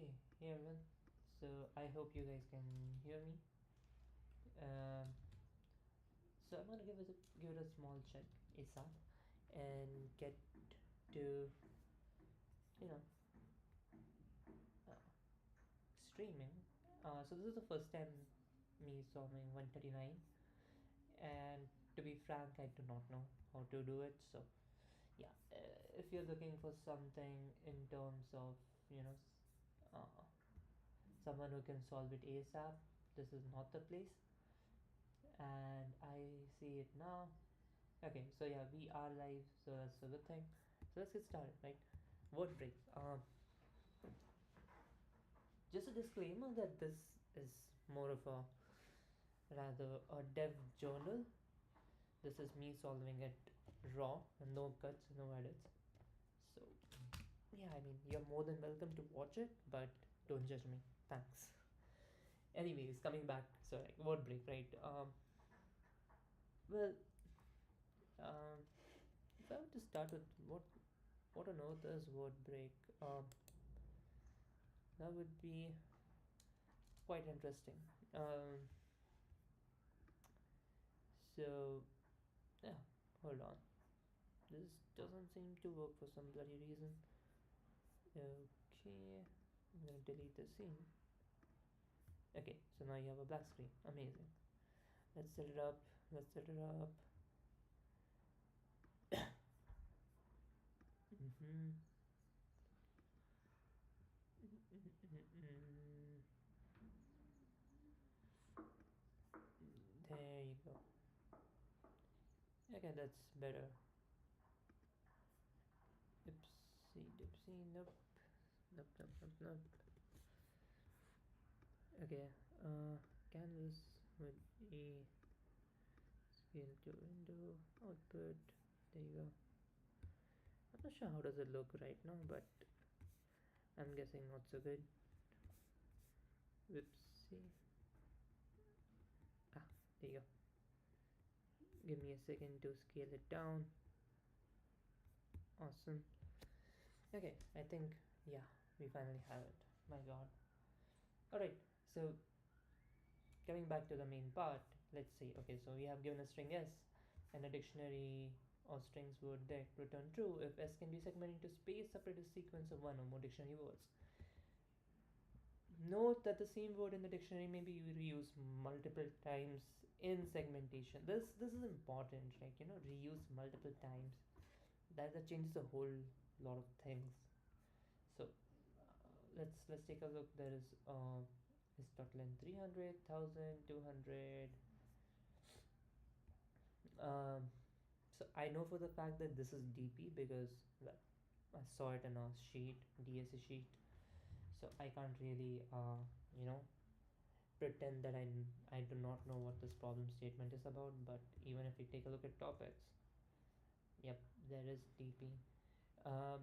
Okay, hey everyone. So I hope you guys can hear me. Um, so I'm gonna give it a small check ASAP and get to you know uh, streaming. So this is the first time me solving 139, and to be frank, I do not know how to do it. So yeah, if you're looking for something in terms of you know s- uh, someone who can solve it ASAP, this is not the place. And I see it now. Okay, so yeah, we are live, so that's a good thing. So let's get started, right? Word break. Just a disclaimer that this is more of a rather a dev journal. This is me solving it raw, no cuts, no edits. So yeah, I mean you're more than welcome to watch it, but don't judge me. Thanks. Anyways, coming back, so like word break, right? Well, um, if I were to start with what on earth is word break, that would be quite interesting. So yeah, hold on. This doesn't seem to work for some bloody reason. Okay, I'm gonna delete the scene. Okay, so now you have a black screen. Amazing. Let's set it up. Let's set it up. Mm-hmm. Mm-hmm. There you go. Okay, that's better. Oopsie doopsie. Nope. Nope. Nope. Nope. Nope. Okay. Canvas with a scale to window output. There you go. I'm not sure how does it look right now, but I'm guessing not so good. Whoopsie. Ah, there you go. Give me a second to scale it down. Awesome. Okay, I think yeah, we finally have it. My god. Alright, so coming back to the main part, let's see. Okay, so we have given a string s and a dictionary of strings would return true if s can be segmented into space separated sequence of one or more dictionary words. Note that the same word in the dictionary may be reused multiple times in segmentation. This is important, like reuse multiple times. That changes a whole lot of things. So let's take a look. There is length 300, 200. Um, so I know for the fact that this is DP because well, I saw it in a sheet, DSA sheet. So I can't really pretend that I do not know what this problem statement is about. But even if we take a look at topics, yep, there is DP. Um,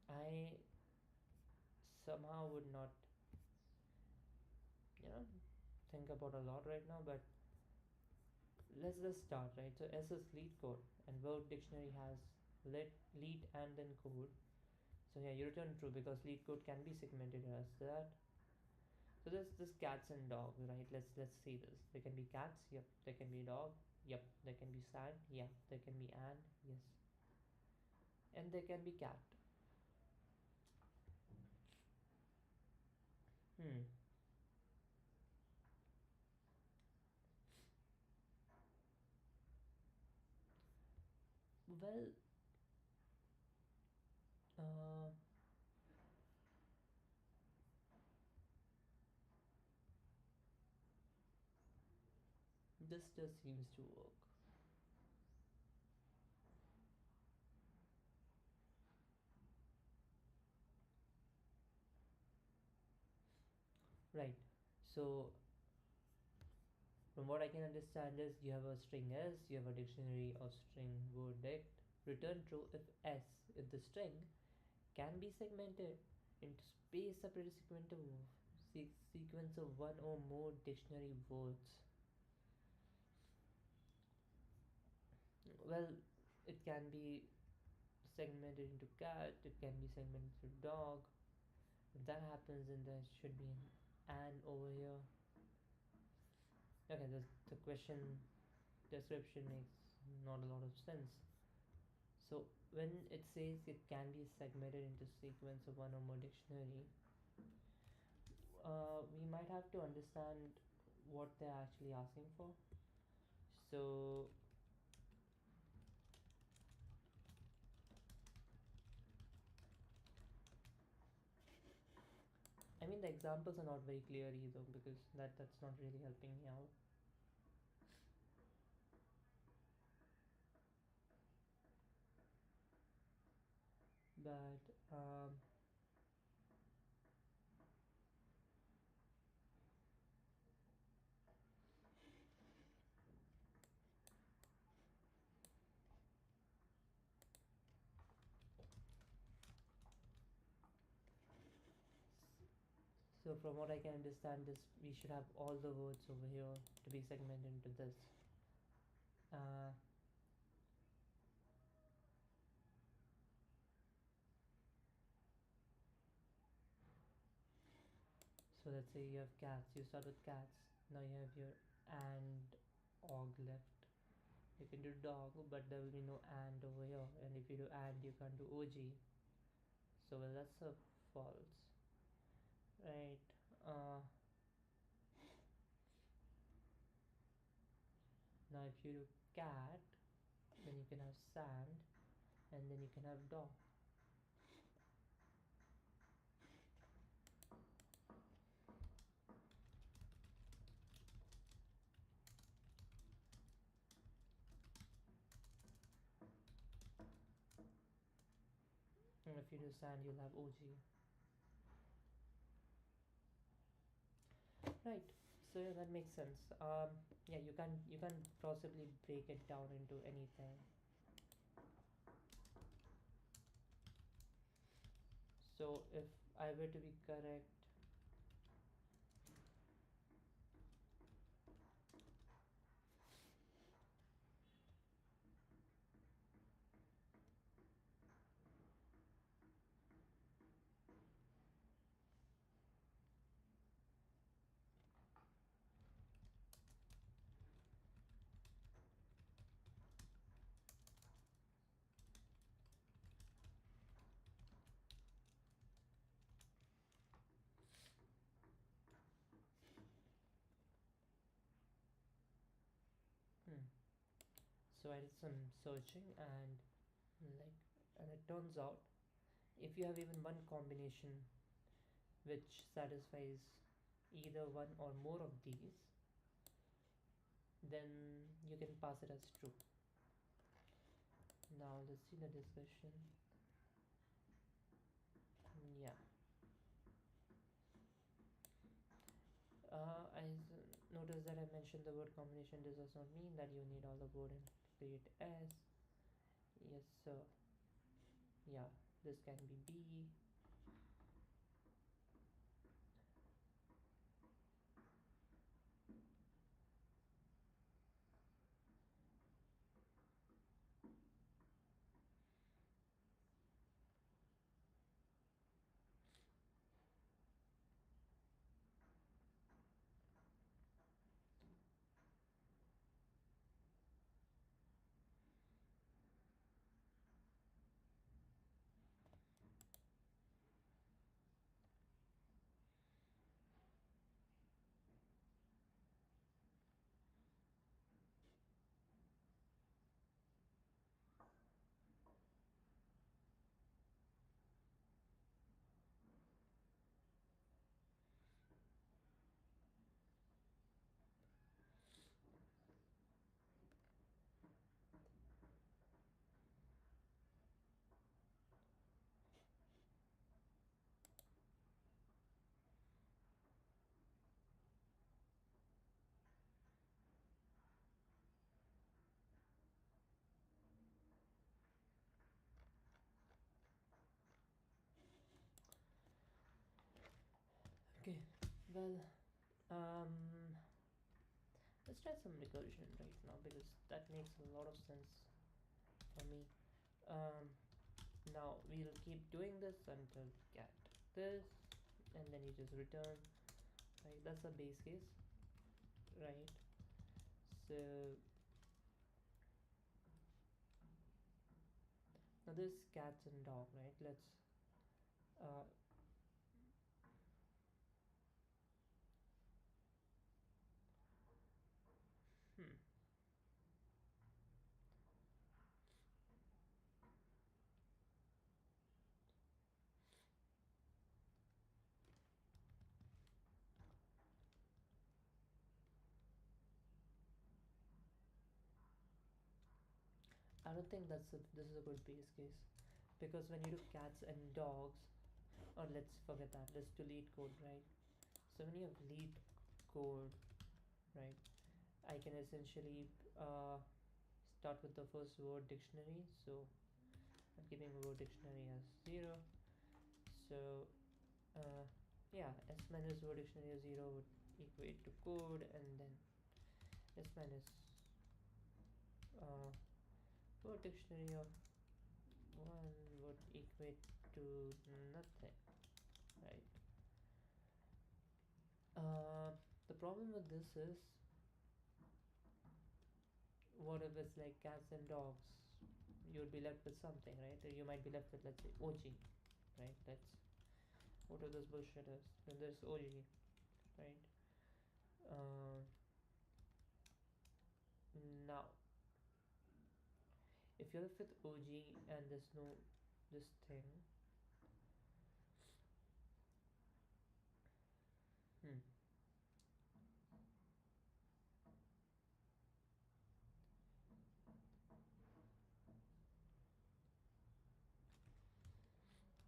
I somehow would not you know think about a lot right now, but let's just start, right? So S is Leetcode, and Word Dictionary has lead and then code. So yeah, you return true because Leetcode can be segmented as that. So there's this cats and dogs, right? Let's see this. There can be cats, yep. There can be dog, yep. There can be sad, yeah. There can be and, yes. And there can be cat. Hmm. Well, uh, this just seems to work. Right. So from what I can understand is you have a string s, you have a dictionary of string word dict. Return true if s, if the string can be segmented into space separated sequence of one or more dictionary words. Well, it can be segmented into cat, it can be segmented into dog. If that happens, then there should be an and over here. Okay, the question description makes not a lot of sense. So when it says it can be segmented into sequence of one or more dictionary, we might have to understand what they're actually asking for. So I mean the examples are not very clear either, because that's not really helping me out. But so from what I can understand, this we should have all the words over here to be segmented into this. Uh, so let's say you have cats. You start with cats. Now you have your and og left. You can do dog, but there will be no and over here. And if you do and, you can't do og. So well, that's a false, right? Uh, Now if you do cat, then you can have sand, and then you can have dog. And if you do sand, you'll have og. Right. So yeah, that makes sense. Yeah, you can possibly break it down into anything. So if I were to be correct, hmm. So I did some searching, and it turns out if you have even one combination which satisfies either one or more of these, then you can pass it as true. Now let's see the discussion. Yeah. Notice that I mentioned the word combination. This does not mean that you need all the word and create S. Yes, sir. Yeah, this can be B. Okay, well, um, let's try some recursion right now, because that makes a lot of sense for me. Um, Now we'll keep doing this until we get this. and then you just return, right? That's the base case, right? So now this cats and dog, right? Let's uh, hmm. I don't think this is a good base case, because when you do cats and dogs, or let's forget that, let's delete code, right? So when you have lead code, right, I can essentially start with the first word dictionary. So I'm keeping word dictionary as 0. So uh, yeah, s minus word dictionary as 0 would equate to code, and then s minus uh, word dictionary of 1 would equate to nothing, right? The problem with this is, what if it's like cats and dogs? You would be left with something, right? Or you might be left with, let's say, OG, right? That's what this bullshit is. Then there's OG, right? Um, Now, if you're left with OG and there's no this thing, hmm,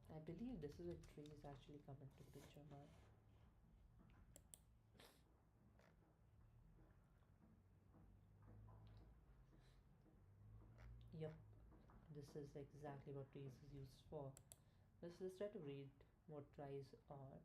I believe this is where trees actually come into picture, man. Yep, this is exactly what trees is used for. Let's try to read what tries are.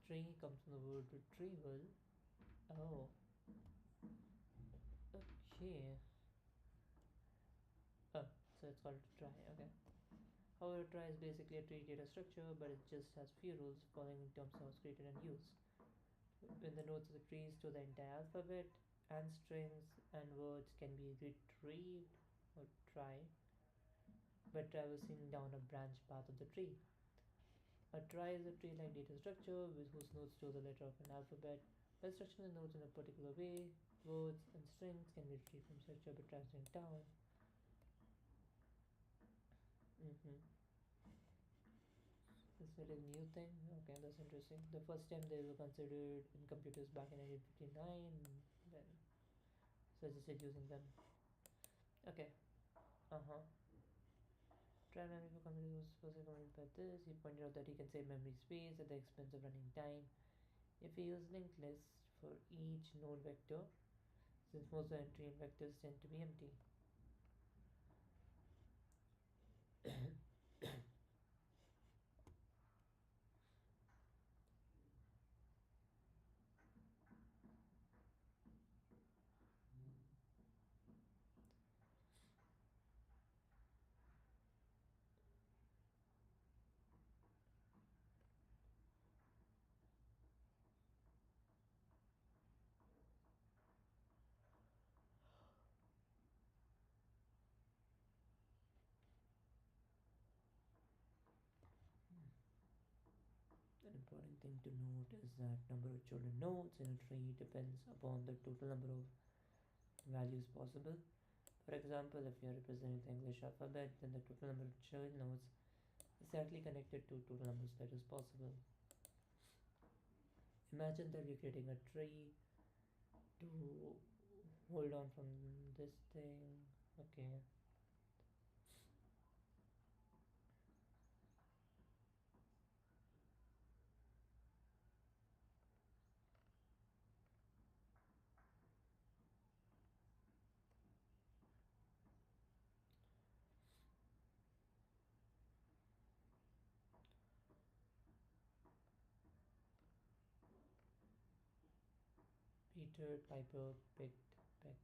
Tree comes from the word retrieval. Oh, okay. Oh, so it's called a try. Okay. However, try is basically a tree data structure, but it just has few rules following in terms of created and used. When the nodes of the tree store the entire alphabet, and strings and words can be retrieved or try by traversing down a branch path of the tree. A try is a tree-like data structure with whose nodes store the letter of an alphabet. By structuring the nodes in a particular way, words and strings can be retrieved from structure by traversing down. Mm-hmm. This is a new thing. Okay, that's interesting. The first time they were considered in computers back in 1959. Then suggested using them. Okay. Uh huh. Try memory for computers was supposed to comment by this. He pointed out that he can save memory space at the expense of running time if we use linked lists for each node vector, since most of the entry in vectors tend to be empty. An important thing to note is that number of children nodes in a tree depends upon the total number of values possible. For example, if you're representing the English alphabet, then the total number of child nodes is directly connected to total number of letters possible. Imagine that you're creating a tree to hold on from this thing. Okay. Peter Piper picked peck.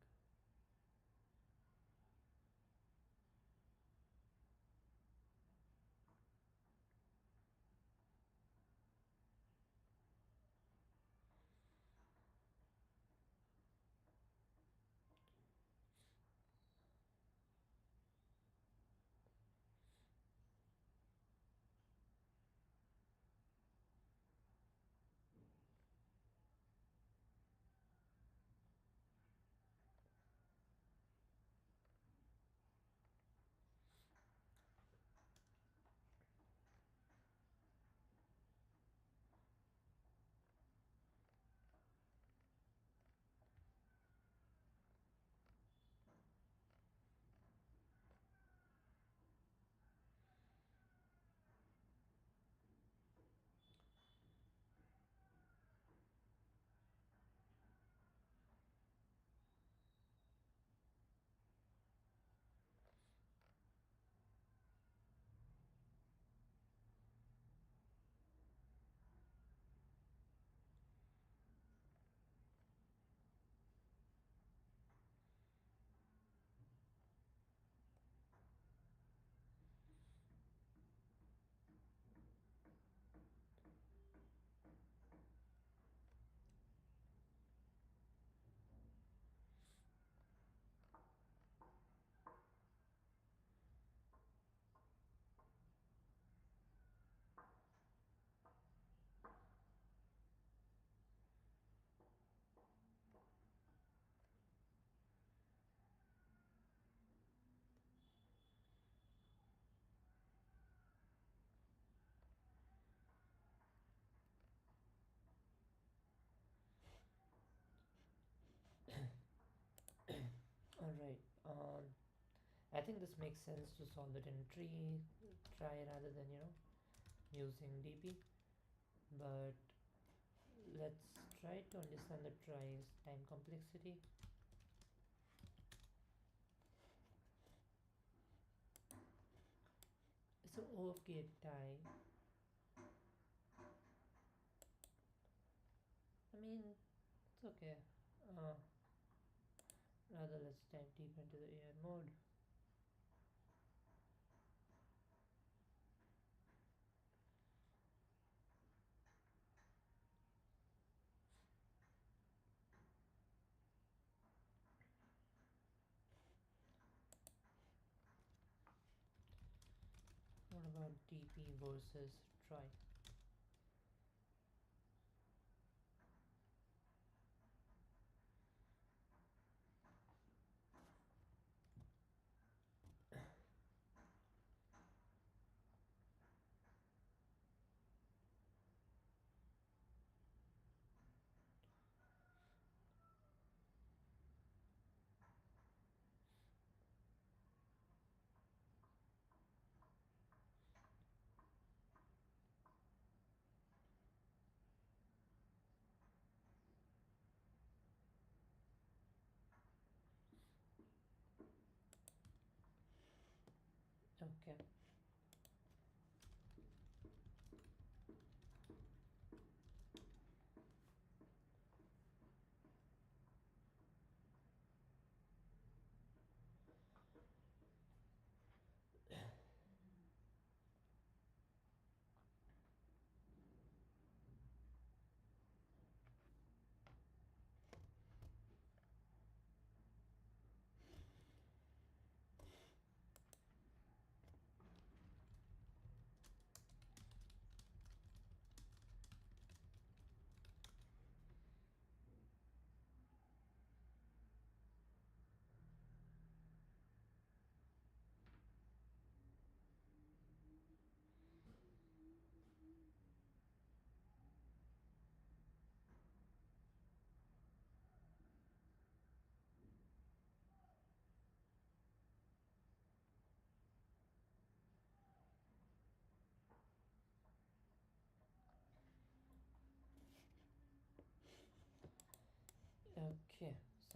Alright. I think this makes sense to solve it in tree try rather than using DP. But let's try to understand the tries time complexity. So okay, tie. I mean, it's okay. Uh, Rather, let's dive deep into the AI mode. What about DP versus try? Okay.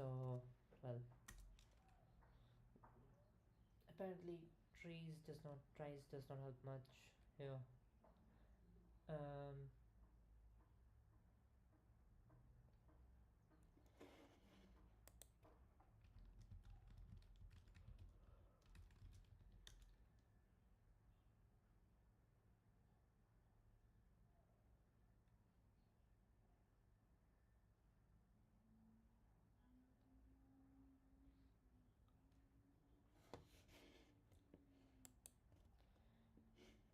So, well, apparently trees does not help much here. Um,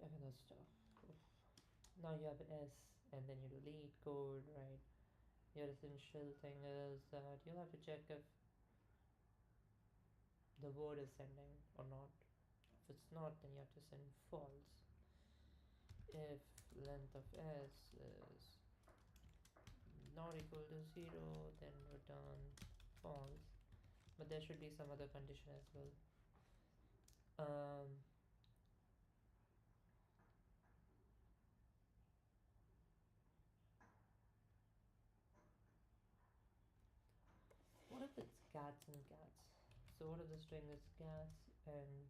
other stuff. Oof. Now you have S, and then you do Leetcode, right? Your essential thing is that you'll have to check if the word is sending or not. If it's not, then you have to send false. If length of S is not equal to 0, then return false. But there should be some other condition as well. Um, what if it's cats and cats? So what if the string is cats and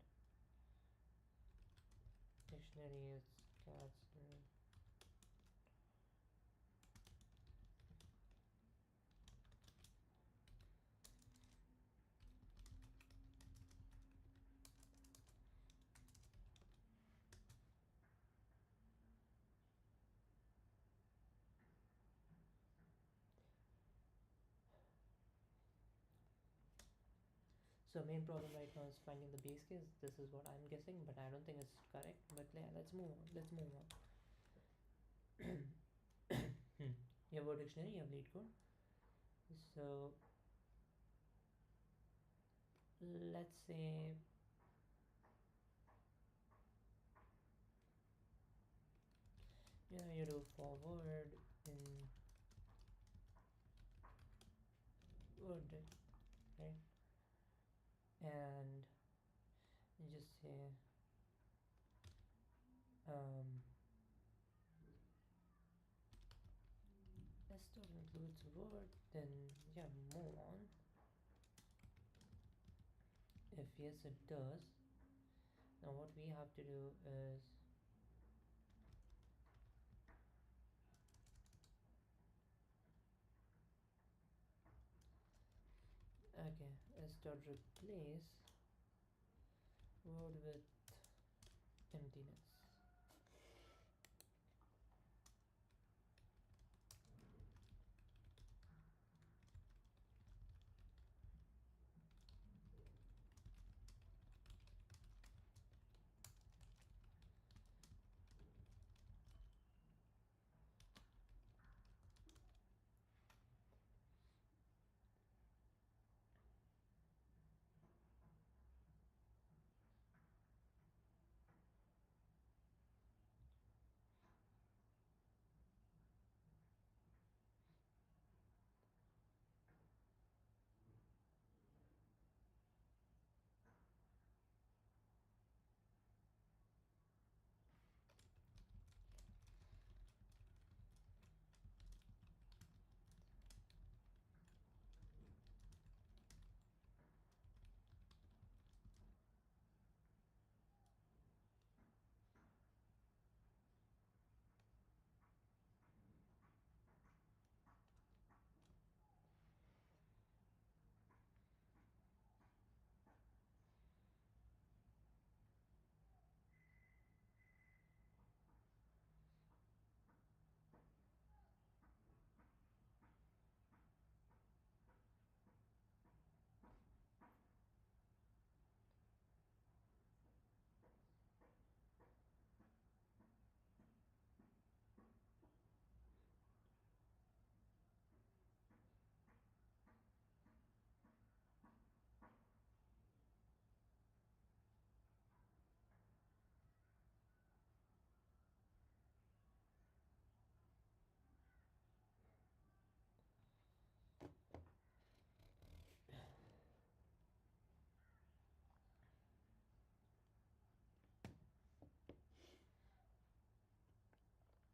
dictionary is cats and so main problem right now is finding the base case. This is what I'm guessing, but I don't think it's correct. But yeah, let's move on. Let's move on. You have word dictionary, you have Leetcode. So let's say you do forward in word, right? And you just say um store includes word, then yeah, move on. If yes it does, now what we have to do is okay, start replace word with emptiness.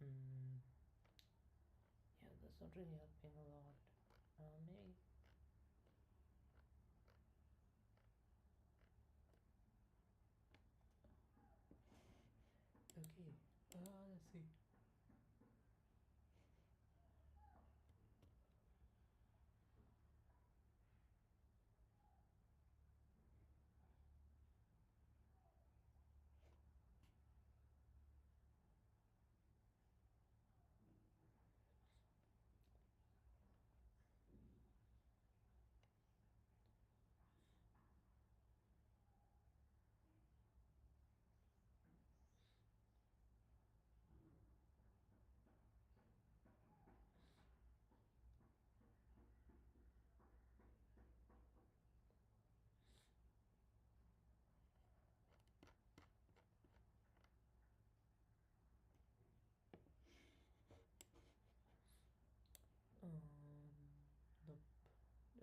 mm, yeah, that's not really helping a lot. Maybe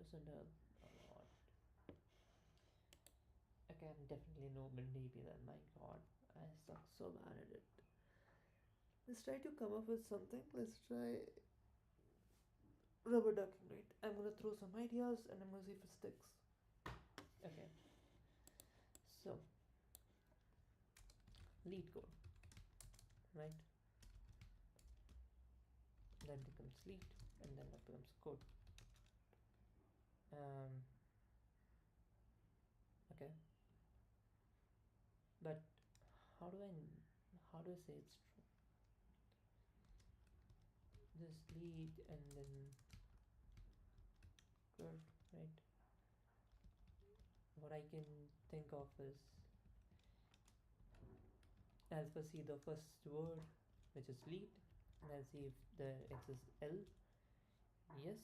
isn't it a lot? Okay, I'm definitely no DP then. My God, I suck so bad at it. Let's try to come up with something. Let's try rubber ducking, right? I'm gonna throw some ideas and I'm gonna see if it sticks. Okay, so Leetcode, right? Then becomes lead, and then that becomes code. Um, okay, but how do I how do I say it's true? This lead and then curve, right? What I can think of is I'll first see the first word, which is lead, and I'll see if the X is L, yes,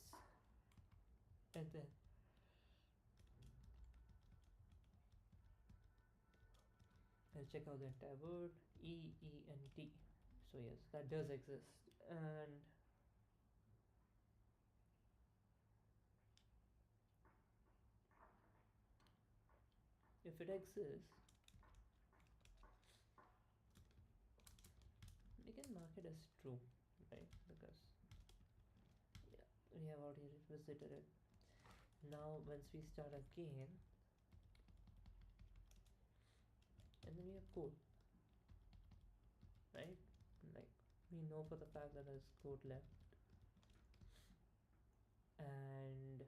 and then I'll check out the entire word E, E, and T. So yes, that does exist, and if it exists, we can mark it as true, right? Because yeah, we have already revisited it. Now once we start again, and then we have code, right? Like we know for the fact that there's code left, and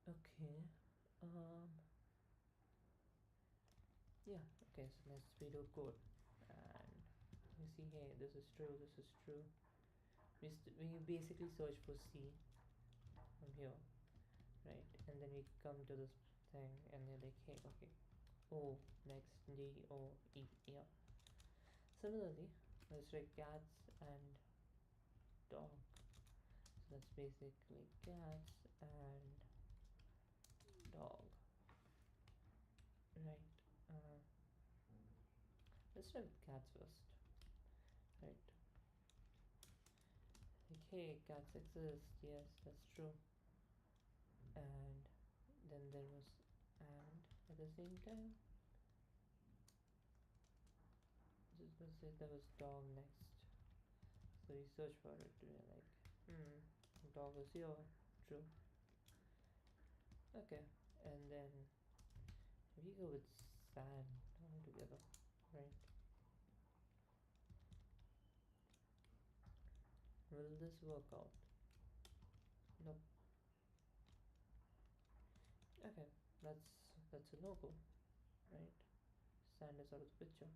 okay, um, yeah, okay. So let's redo code, and you see, hey, this is true, this is true. We basically search for C from here, right? And then we come to this thing, and they're like, hey, okay, O next, D O E, yeah. Similarly, let's try cats and dog. So that's basically cats and dog, right? Uh, let's try with cats first, right? Like, hey, cats exist. Yes, that's true. And then there was and at the same time, let's say there was dog next. So we search for it. We're like, dog is here. True. Okay, and then we go with sand altogether, right? Will this work out? Nope. Okay, that's a no-go, right? Sand is out of the picture.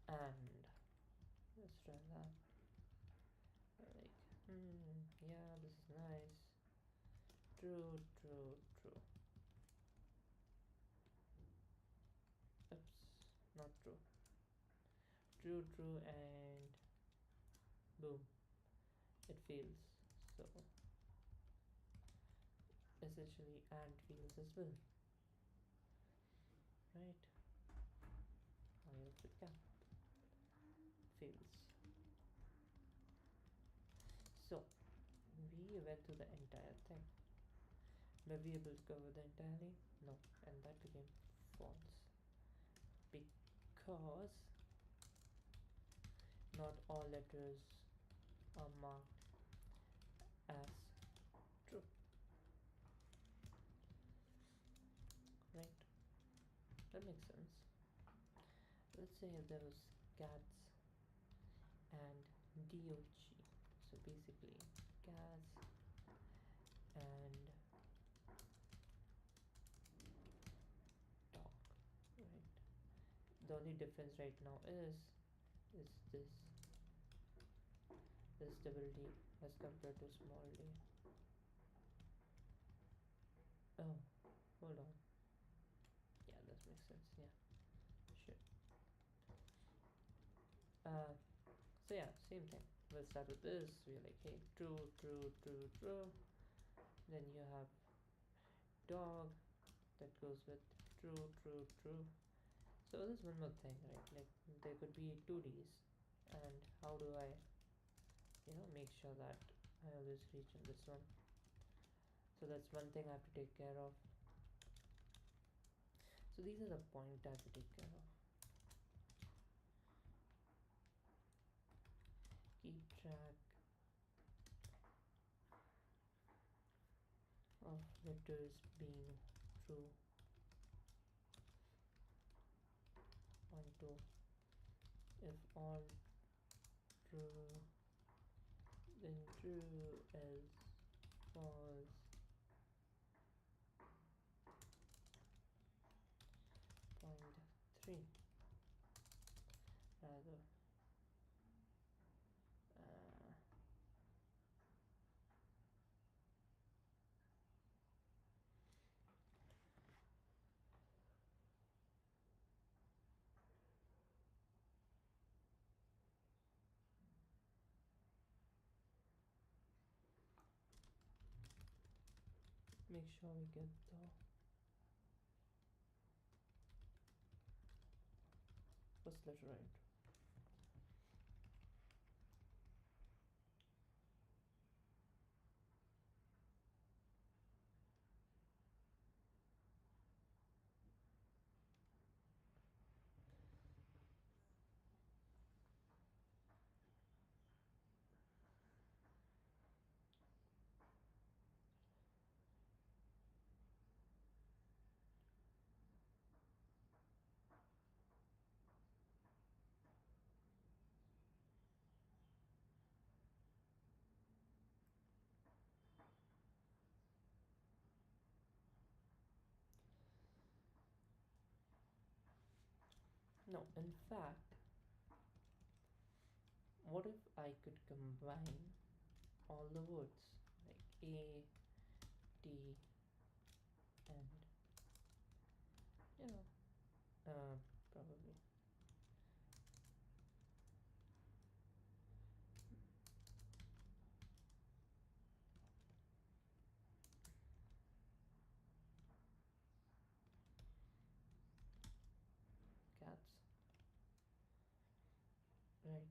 And let's try that. Like, yeah, this is nice. True, true, true. Oops, not true. True, true, and boom, it fails. So essentially, and fails as well, right? I of the cat fails. So we went through the entire thing. Were we able to cover the entirely? No, and that became false because not all letters are marked as true, right? That makes sense. Let's say if there was cats and dog, so basically cats and dog, right? The only difference right now is this double D as compared to small d. Oh, hold on. Yeah, that makes sense. Yeah, sure. Uh, so yeah, same thing. We'll start with this. We're like, hey, true, true, true, true. Then you have dog that goes with true, true, true. So there's one more thing, right? Like there could be 2Ds, and how do I, make sure that I always reach in this one? So that's one thing I have to take care of. So these are the point I have to take care of. Keep track of letters being true. 1, 2. If all true, then true, else false. Point 3 rather. Uh, make sure we get the first letter right. No, in fact, what if I could combine all the words like A, T, and you know, probably cats, right?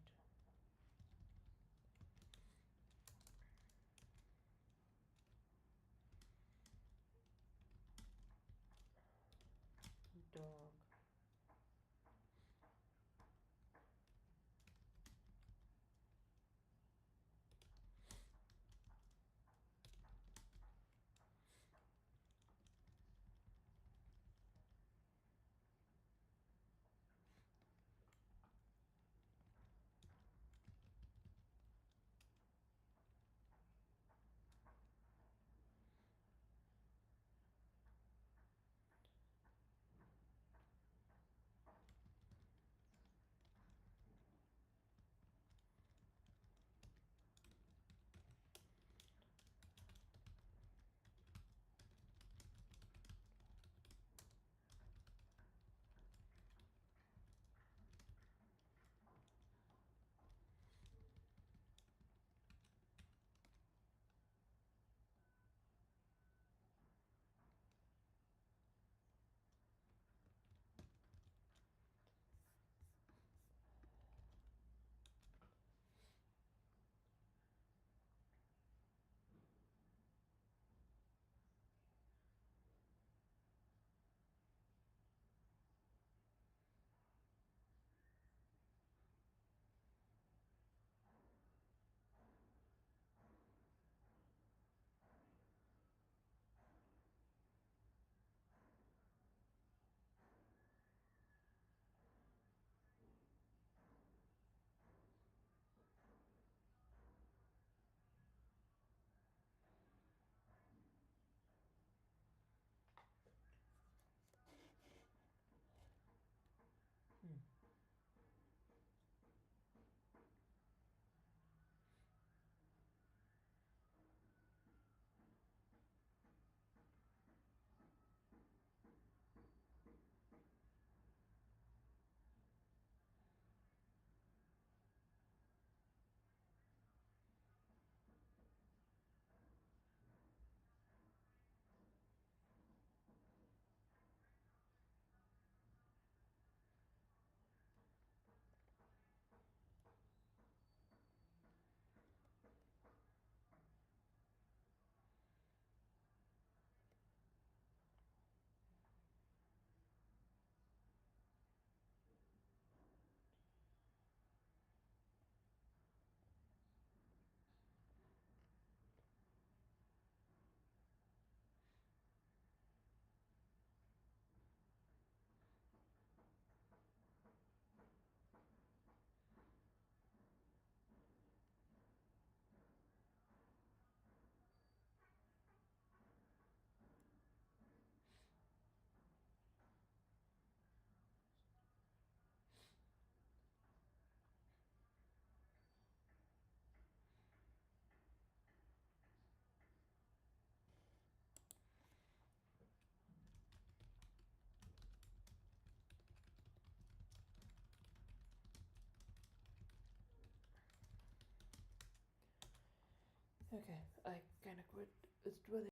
Okay, I kind of quit. It's 12